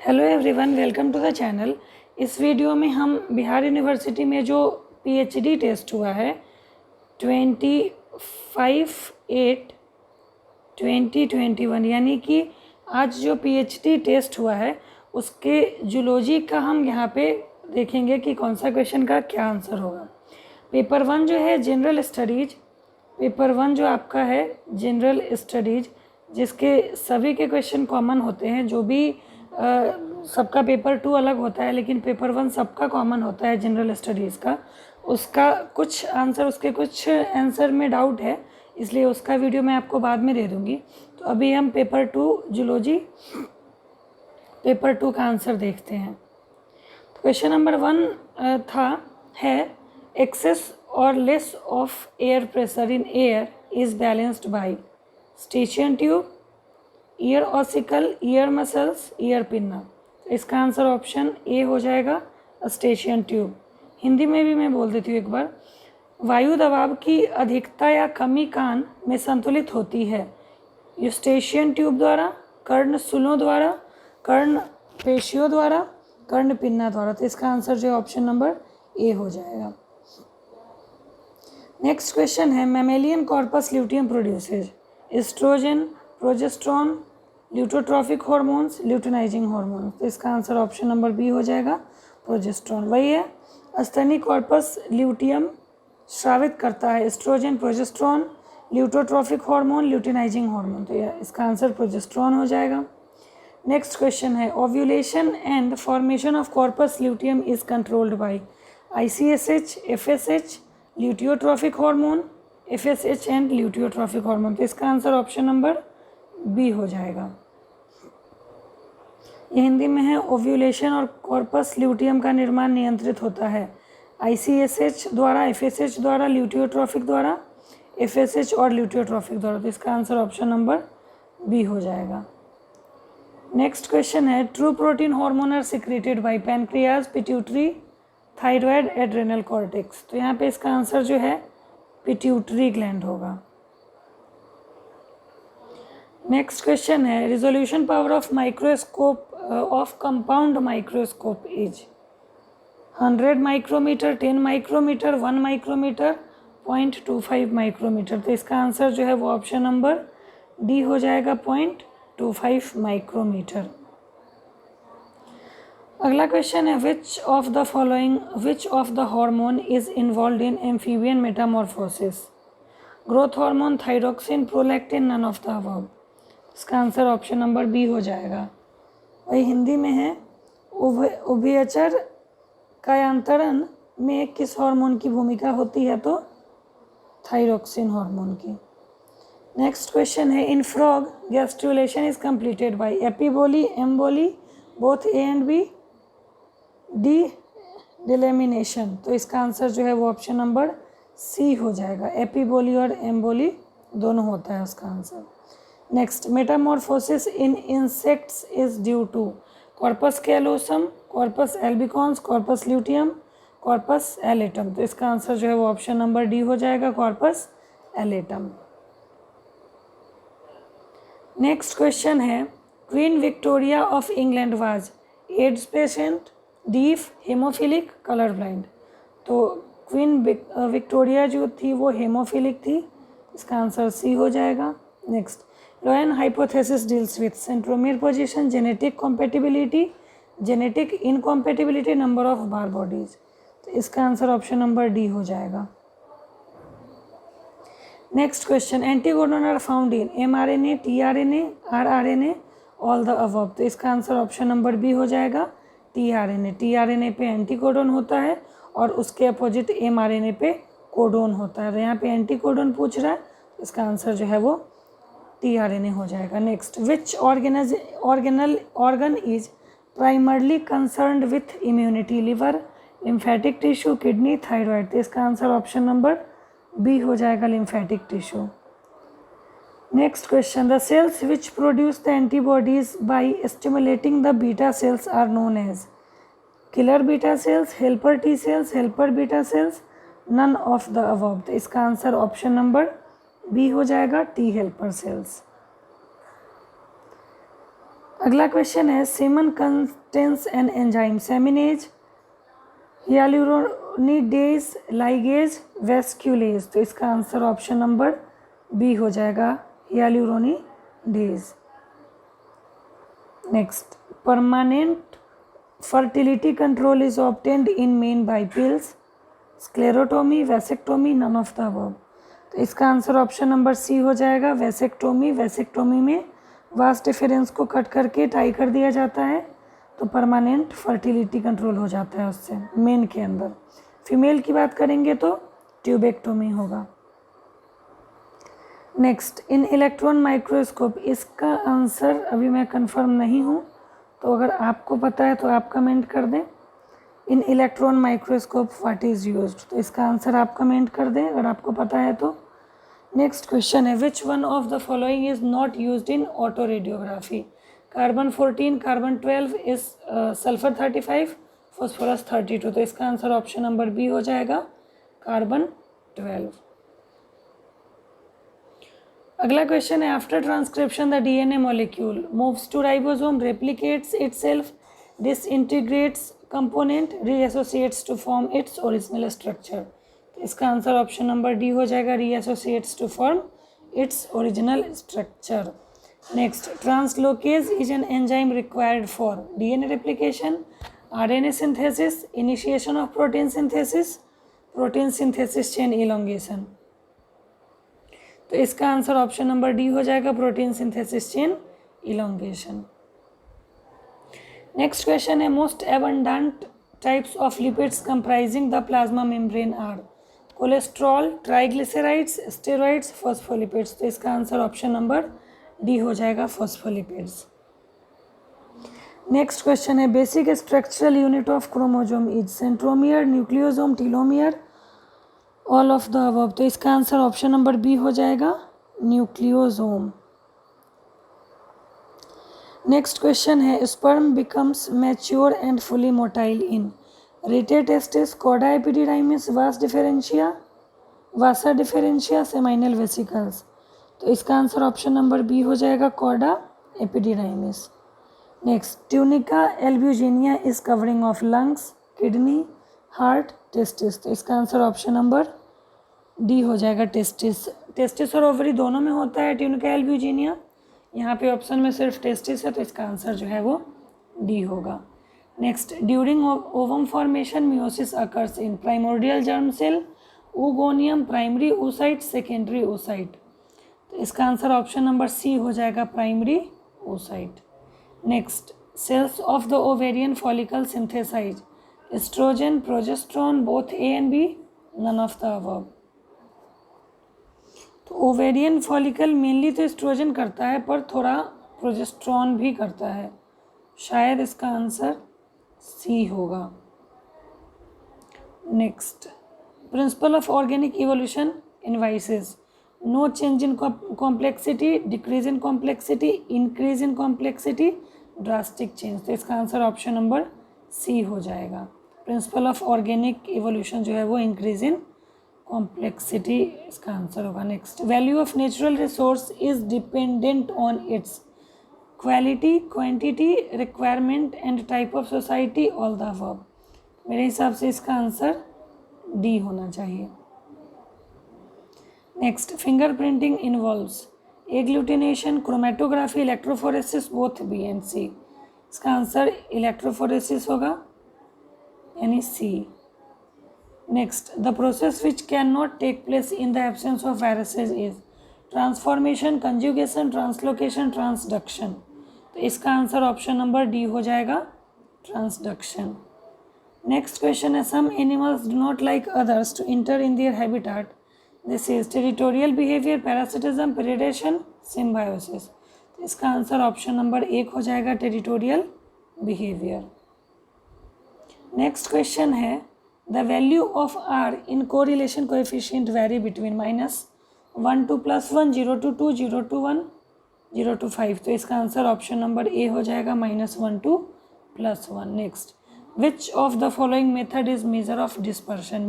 Hello everyone, welcome to the channel. इस video में हम बिहार यूनिवर्सिटी में जो पीएचडी टेस्ट हुआ है 25/8/2021 यानी कि आज जो पीएचडी टेस्ट हुआ है उसके जूलॉजी का हम यहाँ पे देखेंगे कि कौन सा क्वेश्चन का क्या आंसर होगा। पेपर 1 जो है जनरल स्टडीज, पेपर 1 जो आपका है जनरल स्टडीज, जिसके सभी के क्वेश्चन कॉमन होते हैं। जो भी सबका पेपर 2 अलग होता है, लेकिन पेपर 1 सबका कॉमन होता है जनरल स्टडीज़ का। उसका कुछ आंसर, उसके कुछ आंसर में डाउट है, इसलिए उसका वीडियो मैं आपको बाद में दे दूँगी। तो अभी हम पेपर 2 जूलॉजी पेपर 2 का आंसर देखते हैं। तो क्वेश्चन नंबर 1 है एक्सेस और less of air pressure in air is balanced bye station tube, year ossicle, year muscles, ear pinna. तो इसका आंसर ऑप्शन ए हो जाएगा, स्टेशन ट्यूब। हिंदी में भी मैं बोल देती हूँ एक बार। वायु दबाव की अधिकता या कमी कान में संतुलित होती है यूस्टेशियन ट्यूब द्वारा, कर्ण सुलों द्वारा, कर्ण पेशियों द्वारा, कर्ण पिन्ना द्वारा। तो इसका आंसर जो है ऑप्शन नंबर ए हो जाएगा। नेक्स्ट क्वेश्चन है mammalian corpus luteum produces estrogen, progesterone, luteotrophic hormones, luteinizing hormone. तो इसका आंसर ऑप्शन नंबर बी हो जाएगा, प्रोजेस्ट्रॉन। वही है, स्तनी कॉर्पस ल्यूटियम स्रावित करता है estrogen, progesterone, luteotrophic hormone, luteinizing hormone. तो इसका आंसर प्रोजेस्ट्रॉन हो जाएगा। नेक्स्ट क्वेश्चन है ovulation and formation of corpus luteum is controlled by ICSH, FSH, luteotrophic hormone, FSH and luteotrophic hormone. तो इसका आंसर ऑप्शन नंबर बी हो जाएगा। ये हिंदी में है, ओव्यूलेशन और कॉर्पस ल्यूटियम का निर्माण नियंत्रित होता है ICSH द्वारा, FSH द्वारा, ल्यूटियोट्रॉफिक द्वारा, FSH और ल्यूटियोट्रॉफिक द्वारा। तो इसका आंसर ऑप्शन नंबर बी हो जाएगा। नेक्स्ट क्वेश्चन है true protein hormone are secreted by pancreas, pituitary, thyroid, adrenal cortex. तो यहाँ पे इसका आंसर जो है पिट्यूटरी ग्लैंड होगा। नेक्स्ट क्वेश्चन है resolution power of microscope of compound microscope is 100 micrometer, 10 micrometer, 1 micrometer, 0.25 micrometer. तो इसका आंसर जो है वो ऑप्शन नंबर डी हो जाएगा, 0.25 माइक्रोमीटर। अगला क्वेश्चन है which of the hormone is involve in amphibian metamorphosis, growth hormone, thyroxine, prolactin, none of the above. इसका आंसर ऑप्शन नंबर बी हो जाएगा। वही हिंदी में है उभयचर कायांतरण में किस हार्मोन की भूमिका होती है, तो थायरोक्सिन हार्मोन की। नेक्स्ट क्वेश्चन है in frog gastrulation is completed by epiboly, emboly, both A and B, D delamination. तो इसका आंसर जो है वो ऑप्शन नंबर सी हो जाएगा, एपिबोली और एम्बोली दोनों होता है उसका answer. Next metamorphosis in insects is due to corpus callosum, corpus albicans, corpus luteum, corpus allatum. तो इसका आंसर जो है वो ऑप्शन नंबर डी हो जाएगा, कॉर्पस एलेटम। नेक्स्ट क्वेश्चन है Queen Victoria of England was AIDS patient, deaf, haemophilic, colour blind. तो Queen Victoria जो थी वो हेमोफिलिक थी, इसका आंसर सी हो जाएगा। Next Lyon hypothesis deals with centromere position, genetic compatibility, genetic incompatibility, number of Barr bodies. तो इसका आंसर ऑप्शन नंबर डी हो जाएगा। Next question anticodon are found in mRNA, tRNA, rRNA, all the above. तो इसका answer option number B हो जाएगा, tRNA। tRNA पे एंटीकोडन होता है और उसके अपोजिट mRNA पे कोडोन होता है। तो यहाँ पे एंटीकोडन पूछ रहा है, इसका आंसर जो है वो tRNA हो जाएगा। Next which organ is primarily concerned with immunity, liver, lymphatic tissue, kidney, thyroid. तो इसका आंसर ऑप्शन नंबर बी हो जाएगा, lymphatic tissue. Next question the cells which produce the antibodies by stimulating the beta cells are known as killer beta cells, helper T cells, helper beta cells, none of the above. तो इसका answer option number B हो जाएगा, T helper cells. अगला question है semen contains an enzyme seminase, hyaluronidase, ligase, vesiculase. तो इसका answer option number B हो जाएगा, hyaluronidase. Next, permanent fertility control is obtained in men by pills, sclerotomy, vasectomy, none of the above. तो इसका answer option number C हो जाएगा, vasectomy. Vasectomy में vas deferens को कट करके टाई कर दिया जाता है, तो परमानेंट फर्टिलिटी कंट्रोल हो जाता है उससे मेन के अंदर। फीमेल की बात करेंगे तो ट्यूबेक्टोमी होगा। नेक्स्ट, इन इलेक्ट्रॉन माइक्रोस्कोप, इसका आंसर अभी मैं कंफर्म नहीं हूँ, तो अगर आपको पता है तो आप कमेंट कर दें। In electron microscope what is used, तो इसका आंसर आप कमेंट कर दें अगर आपको पता है तो। नेक्स्ट क्वेश्चन है which one of the following is not used in auto radiography, carbon 14, carbon 12, is sulphur 35, phosphorus 32। तो इसका आंसर ऑप्शन नंबर बी हो जाएगा, कार्बन 12। अगला क्वेश्चन है after transcription the DNA molecule moves to ribosome, replicates itself, disintegrates component, reassociates to form its original structure. तो इसका answer option number D हो जाएगा, reassociates to form its original structure. Next, translocase is an enzyme required for DNA replication, RNA synthesis, initiation of protein synthesis chain elongation. तो इसका answer option number D हो जाएगा, protein synthesis chain elongation. Next question है most abundant types of lipids comprising the plasma membrane are, cholesterol, triglycerides, steroids, phospholipids. तो इसका answer option number D हो जाएगा, phospholipids. Next question है basic structural unit of chromosome is centromere, nucleosome, telomere, all of the above. तो इसका answer option number B हो जाएगा, nucleosome. Next question है sperm becomes mature and fully motile in rete testis, cauda epididymis, vas deferentia, vasa deferentia, seminal vesicles. तो इसका answer option number B हो जाएगा, cauda epididymis. Next, tunica albuginea is covering of lungs, kidney, heart, testis. तो इसका answer option number D हो जाएगा, testis. Testis और ovary दोनों में होता है ट्यूनिका एल्ब्यूजिनिया, यहाँ पे ऑप्शन में सिर्फ टेस्टिस है, तो इसका आंसर जो है वो डी होगा। Next, during ovum formation meiosis occurs in primordial germ cell, oogoनियम, प्राइमरी oocyte, सेकेंडरी oocyte। तो इसका आंसर ऑप्शन नंबर सी हो जाएगा, primary oocyte। Next, cells of the ovarian follicle synthesize estrogen, progesterone, both A and B, none of the above. तो ovarian follicle mainly तो estrogen करता है, पर थोड़ा प्रोजेस्ट्रॉन भी करता है, शायद इसका आंसर सी होगा। Next, principle of organic evolution envisages no change in complexity, decrease in complexity, increase in complexity, drastic change. तो इसका आंसर ऑप्शन नंबर सी हो जाएगा, प्रिंसिपल ऑफ ऑर्गेनिक इवोल्यूशन जो है वो इंक्रीज इन कॉम्प्लेक्सिटी इसका answer होगा। Next, value of natural resource is dependent on its quality, quantity, requirement and type of society, all the above. मेरे हिसाब से इसका आंसर डी होना चाहिए। Next, fingerprinting involves agglutination, chromatography, electrophoresis, both B and C. इसका answer electrophoresis होगा, यानी सी। Next, the process which cannot take place in the absence of viruses is transformation, conjugation, translocation, transduction। तो इसका answer option number D हो जाएगा, transduction। Next question है some animals do not like others to enter in their habitat, this is territorial behavior, parasitism, predation, symbiosis। तो इसका answer option number एक हो जाएगा, territorial behavior। नेक्स्ट क्वेश्चन है the value of R in correlation coefficient vary between -1 to +1, 0 to 2, 0 to 1, 0 to 5। तो इसका answer option number A हो जाएगा, -1 to +1। Next, which of the following method is measure of dispersion,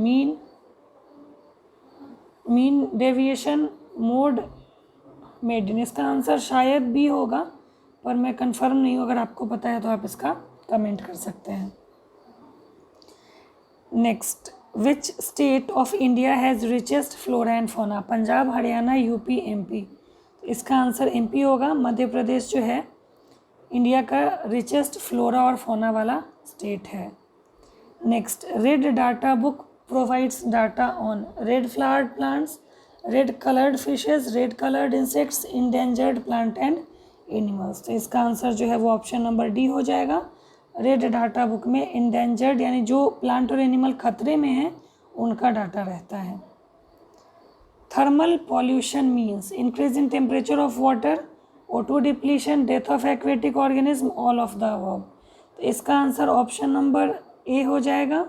mean deviation, mode, median. इसका answer शायद B होगा, पर मैं confirm नहीं हूँ। अगर आपको पता है तो आप इसका कमेंट कर सकते हैं। Next, which state of India has richest flora and fauna? Punjab, Haryana, UP, MP. इसका आंसर एमपी होगा। मध्य प्रदेश जो है इंडिया का रिचेस्ट फ्लोरा और फौना वाला स्टेट है। Next, red data book provides data on red flowered plants, red coloured fishes, red coloured insects, endangered plant and animals. तो इसका आंसर जो है वो ऑप्शन नंबर डी हो जाएगा। रेड डाटा बुक में इंडेंजर्ड यानी जो प्लांट और एनिमल खतरे में हैं उनका डाटा रहता है। Thermal pollution means increase in temperature of water, O2 depletion, death of aquatic organism, all of the above. तो इसका आंसर ऑप्शन नंबर ए हो जाएगा,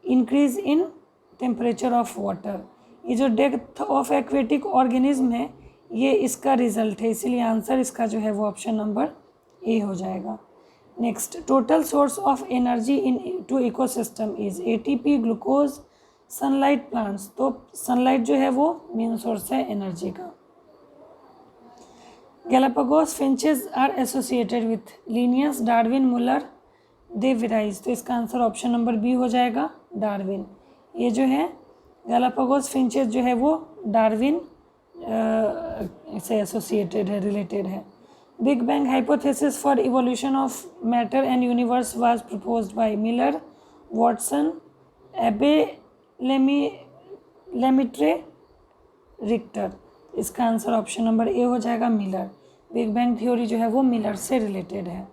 increase in temperature of water. ये जो डेथ ऑफ एक्वेटिक ऑर्गेनिज्म है ये इसका result है, इसीलिए आंसर इसका जो है वो ऑप्शन नंबर ए हो जाएगा। Next, total source of energy in to ecosystem is ATP, glucose, sunlight, plants. तो सनलाइट जो है वो मेन सोर्स है एनर्जी का। Galapagos finches are associated with Linnaeus, Darwin, Muller, they varies. तो इसका आंसर ऑप्शन नंबर बी हो जाएगा, डार्विन। ये जो है गैलापागोस फिंचेस जो है वो डार्विन से एसोसिएटेड है, रिलेटेड है। Big bang hypothesis for evolution of matter and universe was proposed by Miller, Watson, एबे, लेमिट्रे, रिक्टर। इसका आंसर ऑप्शन नंबर ए हो जाएगा, मिलर। बिग बैंग थ्योरी जो है वो मिलर से रिलेटेड है।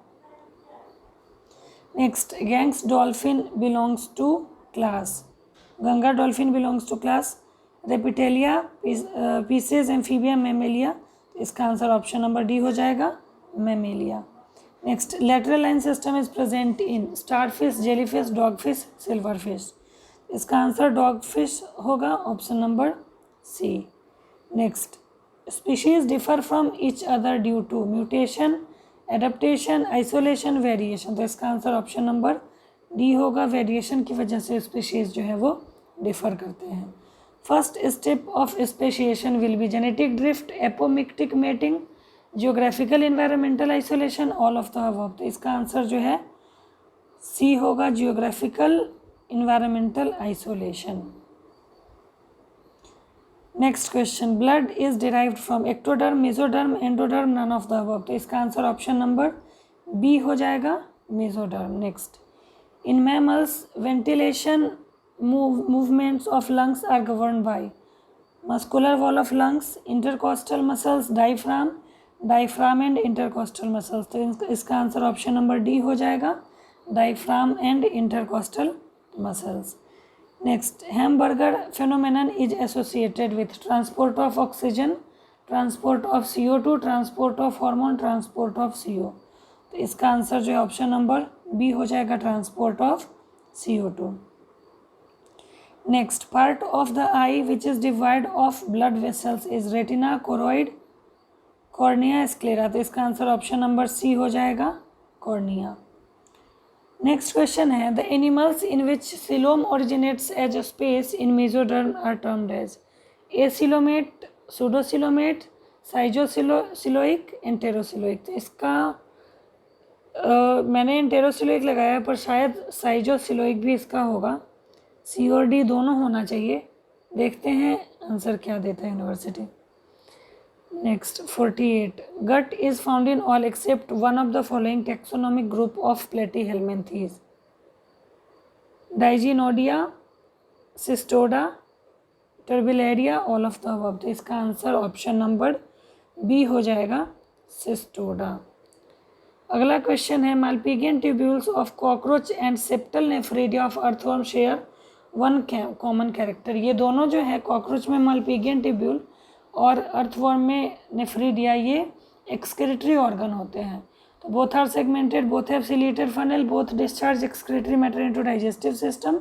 Next, Ganges dolphin belongs to class. Ganga dolphin belongs to class reptilia, pisces, amphibia, mammalia. इसका आंसर ऑप्शन नंबर डी हो जाएगा, mammalia. Next, lateral line system is present in starfish, jellyfish, dogfish, silverfish. इसका answer dogfish होगा, option number C. Next, species differ from each other due to mutation, adaptation, isolation, variation. तो इसका answer option number D होगा, variation की वजह से species जो है वो डिफर करते हैं। First step of speciation will be genetic drift, apomictic mating, geographical environmental isolation, all of the above. तो इसका आंसर जो है सी होगा, geographical environmental isolation. Next question, blood is derived from ectoderm, mesoderm, endoderm, none of the above. तो इसका answer option number B हो जाएगा, mesoderm. Next, in mammals ventilation movements of lungs are governed by muscular wall of lungs, intercostal muscles, diaphragm and intercostal muscles। तो इसका answer option number D हो जाएगा, diaphragm and intercostal muscles। Next, hamburger phenomenon is associated with transport of oxygen, transport of CO2, transport of hormone, transport of CO। तो इसका answer जो है option number B हो जाएगा, transport of CO2। Next, part of the eye which is devoid of blood vessels is retina, choroid, cornea, sclera. तो इसका answer option number C हो जाएगा, कॉर्निया। नेक्स्ट क्वेश्चन है, the animals in which coelom originates as a space in mesoderm are termed as acoelomate, pseudocoelomate, schizocoelic, enterocoelic. तो इसका मैंने एंटेरोसिलोइक लगाया पर शायद साइजोसिलोइक भी इसका होगा। सी और डी दोनों होना चाहिए, देखते हैं आंसर क्या देता है university. Next, 48, gut is found in all except one of the following taxonomic group of platyhelminthes, digenea, cestoda, turbellaria, all of the above. तो इसका आंसर ऑप्शन नंबर बी हो जाएगा, सिस्टोडा। अगला क्वेश्चन है, Malpighian tubules of cockroach and septal nephridia of earthworm share one common character. ये दोनों जो है, कॉकरोच में मालपीगियन ट्यूब्यूल और अर्थवर्म में नेफ्रिडिया, ये एक्सक्रीटरी ऑर्गन होते हैं। तो both are segmented, both have ciliated funnel, both discharge excretory matter into digestive system,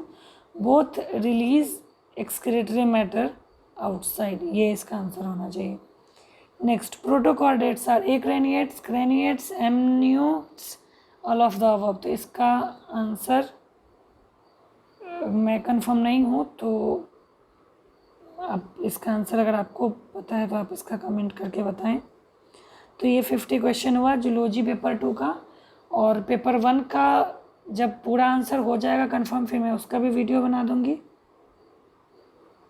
both release excretory matter outside. ये इसका आंसर होना चाहिए। Next, protochordates are acraniates, craniates, amniotes, all of the above. तो इसका answer मैं confirm नहीं हूँ, तो आप इसका आंसर अगर आपको पता है तो आप इसका कमेंट करके बताएं। तो ये 50 क्वेश्चन हुआ जूलॉजी पेपर 2 का। और पेपर 1 का जब पूरा आंसर हो जाएगा कंफर्म, फिर मैं उसका भी वीडियो बना दूंगी।